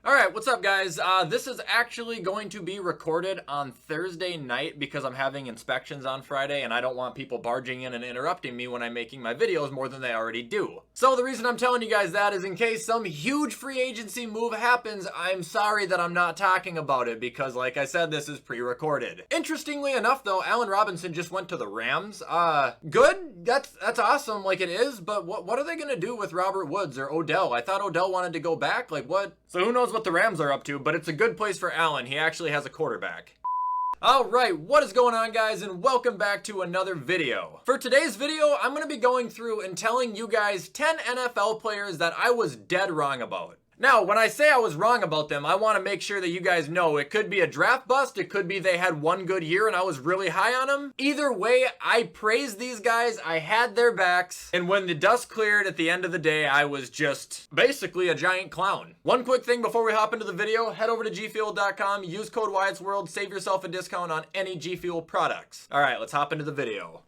Alright, what's up guys? This is actually going to be recorded on Thursday night because I'm having inspections on Friday and I don't want people barging in and interrupting me when I'm making my videos more than they already do. So the reason I'm telling you guys that is in case some huge free agency move happens, I'm sorry that I'm not talking about it because like I said, this is pre-recorded. Interestingly enough though, Allen Robinson just went to the Rams. Good? That's awesome like it is, but what are they gonna do with Robert Woods or Odell? I thought Odell wanted to go back, like what? So who knows what the Rams are up to, but it's a good place for Allen. He actually has a quarterback. Alright, what is going on guys, and welcome back to another video. For today's video, I'm going to be going through and telling you guys 10 NFL players that I was dead wrong about. Now, when I say I was wrong about them, I want to make sure that you guys know it could be a draft bust, it could be they had one good year and I was really high on them. Either way, I praised these guys, I had their backs, and when the dust cleared at the end of the day, I was just basically a giant clown. One quick thing before we hop into the video, head over to gfuel.com, use code WyattzWorld, save yourself a discount on any G Fuel products. Alright, let's hop into the video.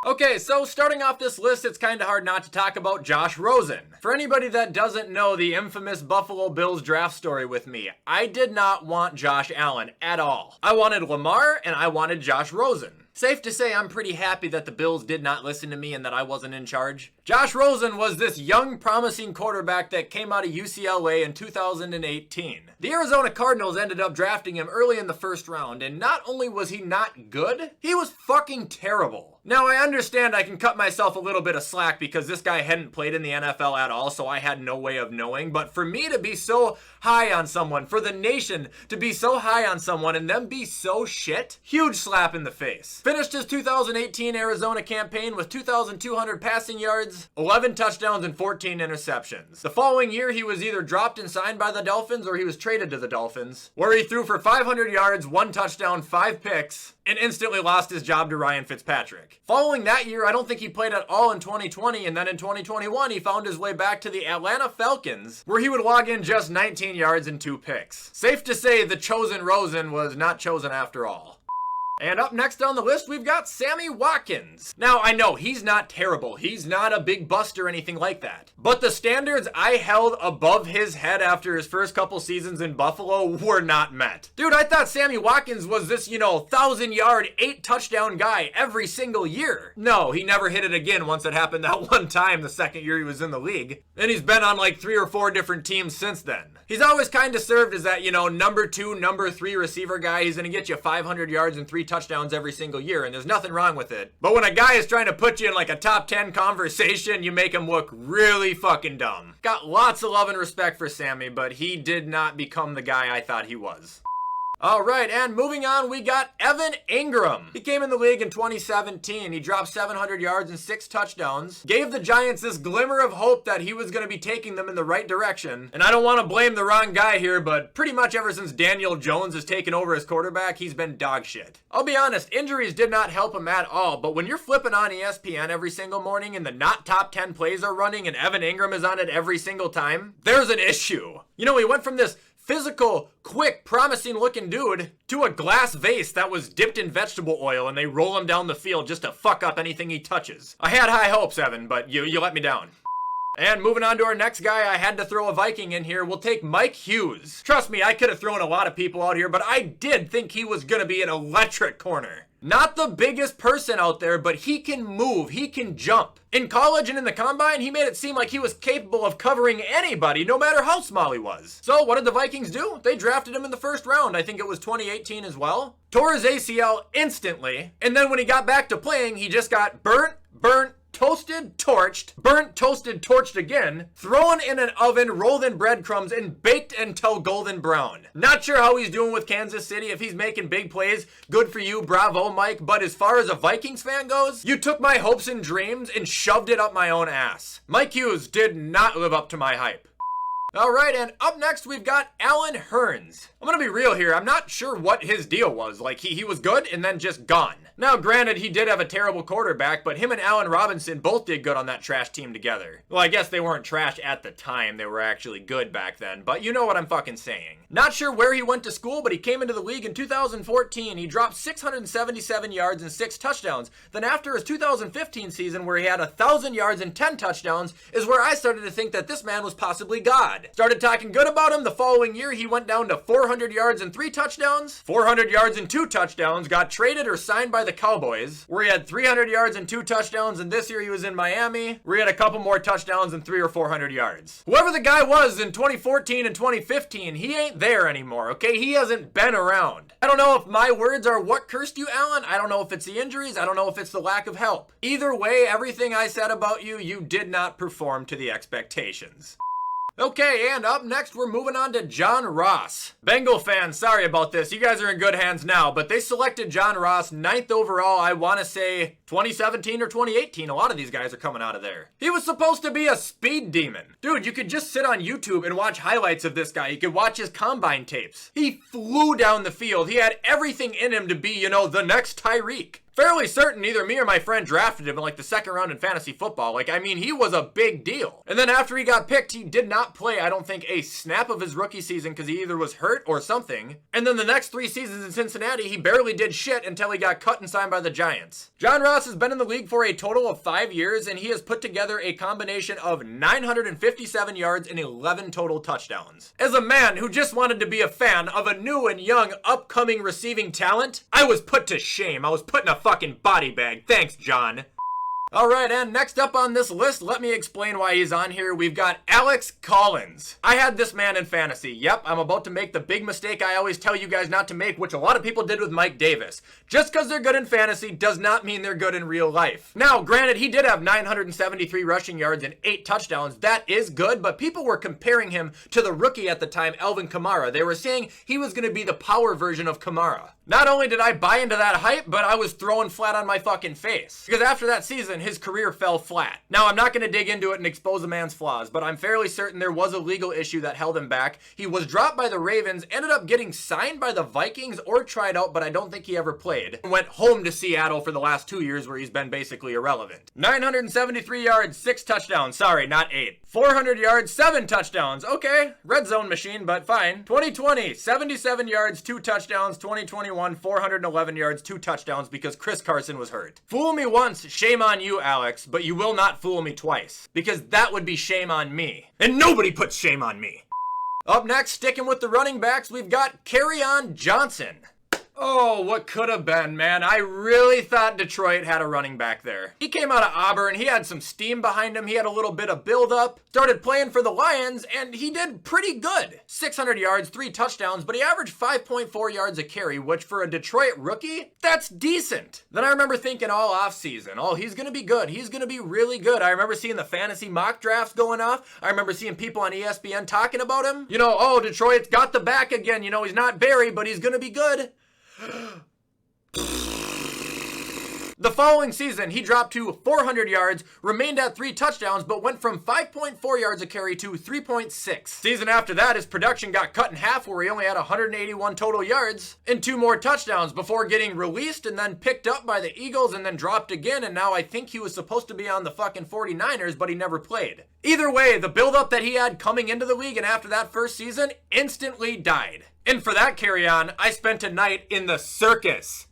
Okay, so starting off this list, it's kind of hard not to talk about Josh Rosen. For anybody that doesn't know the infamous Buffalo Bills draft story with me, I did not want Josh Allen at all. I wanted Lamar and I wanted Josh Rosen. Safe to say I'm pretty happy that the Bills did not listen to me and that I wasn't in charge. Josh Rosen was this young, promising quarterback that came out of UCLA in 2018. The Arizona Cardinals ended up drafting him early in the first round, and not only was he not good, he was fucking terrible. Now, I understand I can cut myself a little bit of slack because this guy hadn't played in the NFL at all, so I had no way of knowing, but for me to be so high on someone, for the nation to be so high on someone and them be so shit, huge slap in the face. Finished his 2018 Arizona campaign with 2,200 passing yards, 11 touchdowns, and 14 interceptions. The following year, he was either dropped and signed by the Dolphins or he was traded to the Dolphins, where he threw for 500 yards, 1 touchdown, 5 picks, and instantly lost his job to Ryan Fitzpatrick. Following that year, I don't think he played at all in 2020, and then in 2021, he found his way back to the Atlanta Falcons, where he would log in just 19 yards and 2 picks. Safe to say the chosen Rosen was not chosen after all. And up next on the list, we've got Sammy Watkins. Now, I know, he's not terrible. He's not a big bust or anything like that. But the standards I held above his head after his first couple seasons in Buffalo were not met. Dude, I thought Sammy Watkins was this, 1,000-yard, 8-touchdown guy every single year. No, he never hit it again once it happened that one time the second year he was in the league. And he's been on like 3 or 4 different teams since then. He's always kind of served as that, number 2, number 3 receiver guy. He's going to get you 500 yards and 3 touchdowns every single year, and there's nothing wrong with it. But when a guy is trying to put you in like a top 10 conversation, you make him look really fucking dumb. Got lots of love and respect for Sammy, but he did not become the guy I thought he was. Alright, and moving on, we got Evan Engram. He came in the league in 2017. He dropped 700 yards and 6 touchdowns. Gave the Giants this glimmer of hope that he was going to be taking them in the right direction. And I don't want to blame the wrong guy here, but pretty much ever since Daniel Jones has taken over as quarterback, he's been dog shit. I'll be honest, injuries did not help him at all, but when you're flipping on ESPN every single morning and the not top 10 plays are running and Evan Engram is on it every single time, there's an issue. He went from this physical, quick, promising-looking dude to a glass vase that was dipped in vegetable oil and they roll him down the field just to fuck up anything he touches. I had high hopes, Evan, but you let me down. And moving on to our next guy, I had to throw a Viking in here. We'll take Mike Hughes. Trust me, I could have thrown a lot of people out here, but I did think he was going to be an electric corner. Not the biggest person out there, but he can move, he can jump. In college and in the combine, he made it seem like he was capable of covering anybody, no matter how small he was. So what did the Vikings do? They drafted him in the first round. I think it was 2018 as well. Tore his ACL instantly. And then when he got back to playing, he just got burnt, toasted, torched, burnt, toasted, torched again, thrown in an oven, rolled in breadcrumbs, and baked until golden brown. Not sure how he's doing with Kansas City. If he's making big plays, good for you, bravo, Mike. But as far as a Vikings fan goes, you took my hopes and dreams and shoved it up my own ass. Mike Hughes did not live up to my hype. All right, and up next we've got Alan Hearns. I'm gonna be real here, I'm not sure what his deal was. Like, he was good and then just gone. Now, granted, he did have a terrible quarterback, but him and Allen Robinson both did good on that trash team together. Well, I guess they weren't trash at the time, they were actually good back then, but you know what I'm fucking saying. Not sure where he went to school, but he came into the league in 2014. He dropped 677 yards and 6 touchdowns. Then after his 2015 season, where he had 1,000 yards and 10 touchdowns, is where I started to think that this man was possibly God. Started talking good about him. The following year, he went down to 400 yards and 3 touchdowns, 400 yards and 2 touchdowns, got traded or signed by the Cowboys, where he had 300 yards and 2 touchdowns, and this year he was in Miami, where he had a couple more touchdowns and 300 or 400 yards. Whoever the guy was in 2014 and 2015, he ain't there anymore, okay? He hasn't been around. I don't know if my words are what cursed you, Alan. I don't know if it's the injuries. I don't know if it's the lack of help. Either way, everything I said about you, you did not perform to the expectations. Okay, and up next, we're moving on to John Ross. Bengal fans, sorry about this. You guys are in good hands now, but they selected John Ross 9th overall, I want to say 2017 or 2018. A lot of these guys are coming out of there. He was supposed to be a speed demon. Dude, you could just sit on YouTube and watch highlights of this guy. You could watch his combine tapes. He flew down the field. He had everything in him to be, you know, the next Tyreek. Fairly certain either me or my friend drafted him in like the 2nd round in fantasy football. Like, I mean, he was a big deal. And then after he got picked, he did not play, I don't think, a snap of his rookie season because he either was hurt or something. And then the next 3 seasons in Cincinnati, he barely did shit until he got cut and signed by the Giants. John Ross has been in the league for a total of 5 years, and he has put together a combination of 957 yards and 11 total touchdowns. As a man who just wanted to be a fan of a new and young upcoming receiving talent, I was put to shame. I was put in a fucking body bag. Thanks, John. Alright, and next up on this list, let me explain why he's on here. We've got Alex Collins. I had this man in fantasy. Yep, I'm about to make the big mistake I always tell you guys not to make, which a lot of people did with Mike Davis. Just because they're good in fantasy does not mean they're good in real life. Now, granted, he did have 973 rushing yards and 8 touchdowns. That is good, but people were comparing him to the rookie at the time, Alvin Kamara. They were saying he was going to be the power version of Kamara. Not only did I buy into that hype, but I was throwing flat on my fucking face. Because after that season, his career fell flat. Now, I'm not going to dig into it and expose a man's flaws, but I'm fairly certain there was a legal issue that held him back. He was dropped by the Ravens, ended up getting signed by the Vikings or tried out, but I don't think he ever played. Went home to Seattle for the last 2 years where he's been basically irrelevant. 973 yards, 6 touchdowns. Sorry, not 8. 400 yards, 7 touchdowns. Okay, red zone machine, but fine. 2020, 77 yards, 2 touchdowns. 2021, 411 yards, 2 touchdowns because Chris Carson was hurt. Fool me once, shame on you, Alex, but you will not fool me twice, because that would be shame on me. And nobody puts shame on me. Up next, sticking with the running backs, we've got Kerryon Johnson. Oh, what could have been, man. I really thought Detroit had a running back there. He came out of Auburn. He had some steam behind him. He had a little bit of build-up. Started playing for the Lions, and he did pretty good. 600 yards, 3 touchdowns, but he averaged 5.4 yards a carry, which for a Detroit rookie, that's decent. Then I remember thinking all offseason, oh, he's going to be good. He's going to be really good. I remember seeing the fantasy mock drafts going off. I remember seeing people on ESPN talking about him. You know, oh, Detroit's got the back again. You know, he's not Barry, but he's going to be good. The following season, he dropped to 400 yards, remained at 3 touchdowns, but went from 5.4 yards a carry to 3.6. Season after that, his production got cut in half where he only had 181 total yards and 2 more touchdowns before getting released and then picked up by the Eagles and then dropped again, and now I think he was supposed to be on the fucking 49ers, but he never played. Either way, the buildup that he had coming into the league and after that first season instantly died. And for that Kerryon, I spent a night in the circus.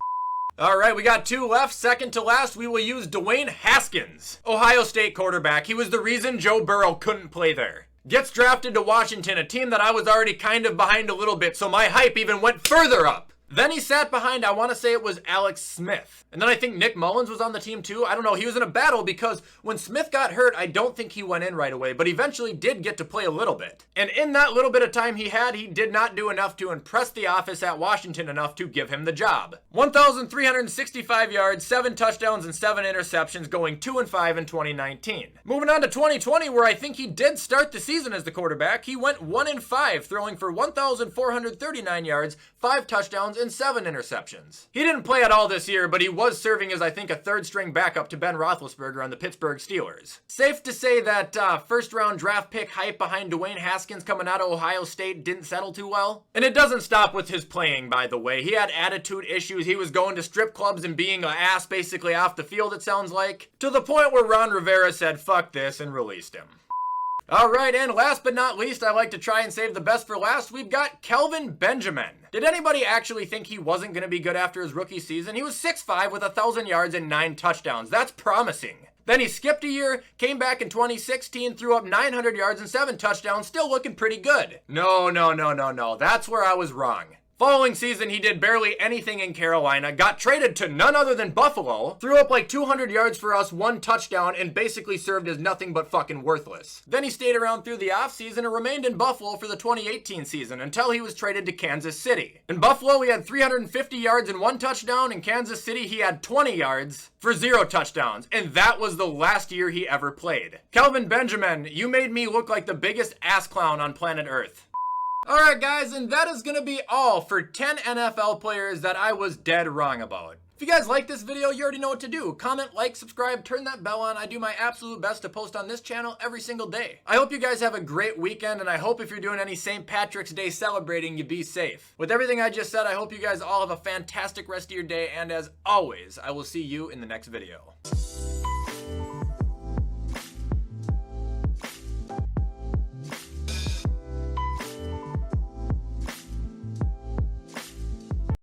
All right, we got 2 left. Second to last, we will use Dwayne Haskins. Ohio State quarterback. He was the reason Joe Burrow couldn't play there. Gets drafted to Washington, a team that I was already kind of behind a little bit, so my hype even went further up. Then he sat behind, I want to say it was Alex Smith. And then I think Nick Mullins was on the team too. I don't know. He was in a battle because when Smith got hurt, I don't think he went in right away, but eventually did get to play a little bit. And in that little bit of time he had, he did not do enough to impress the office at Washington enough to give him the job. 1,365 yards, 7 touchdowns, and 7 interceptions, going 2-5 in 2019. Moving on to 2020, where I think he did start the season as the quarterback. He went 1-5, throwing for 1,439 yards, 5 touchdowns, and 7 interceptions. He didn't play at all this year, but he was serving as I think a third string backup to Ben Roethlisberger on the Pittsburgh Steelers. Safe to say that first round draft pick hype behind Dwayne Haskins coming out of Ohio State didn't settle too well. And it doesn't stop with his playing, by the way. He had attitude issues. He was going to strip clubs and being an ass basically off the field, it sounds like, to the point where Ron Rivera said fuck this and released him. Alright, and last but not least, I like to try and save the best for last, we've got Kelvin Benjamin. Did anybody actually think he wasn't going to be good after his rookie season? He was 6'5" with 1,000 yards and 9 touchdowns. That's promising. Then he skipped a year, came back in 2016, threw up 900 yards and 7 touchdowns, still looking pretty good. No, that's where I was wrong. Following season, he did barely anything in Carolina, got traded to none other than Buffalo, threw up like 200 yards for us, 1 touchdown, and basically served as nothing but fucking worthless. Then he stayed around through the offseason and remained in Buffalo for the 2018 season until he was traded to Kansas City. In Buffalo, he had 350 yards and 1 touchdown. In Kansas City, he had 20 yards for 0 touchdowns, and that was the last year he ever played. Kelvin Benjamin, you made me look like the biggest ass clown on planet Earth. Alright guys, and that is going to be all for 10 NFL players that I was dead wrong about. If you guys like this video, you already know what to do. Comment, like, subscribe, turn that bell on. I do my absolute best to post on this channel every single day. I hope you guys have a great weekend, and I hope if you're doing any St. Patrick's Day celebrating, you be safe. With everything I just said, I hope you guys all have a fantastic rest of your day, and as always, I will see you in the next video.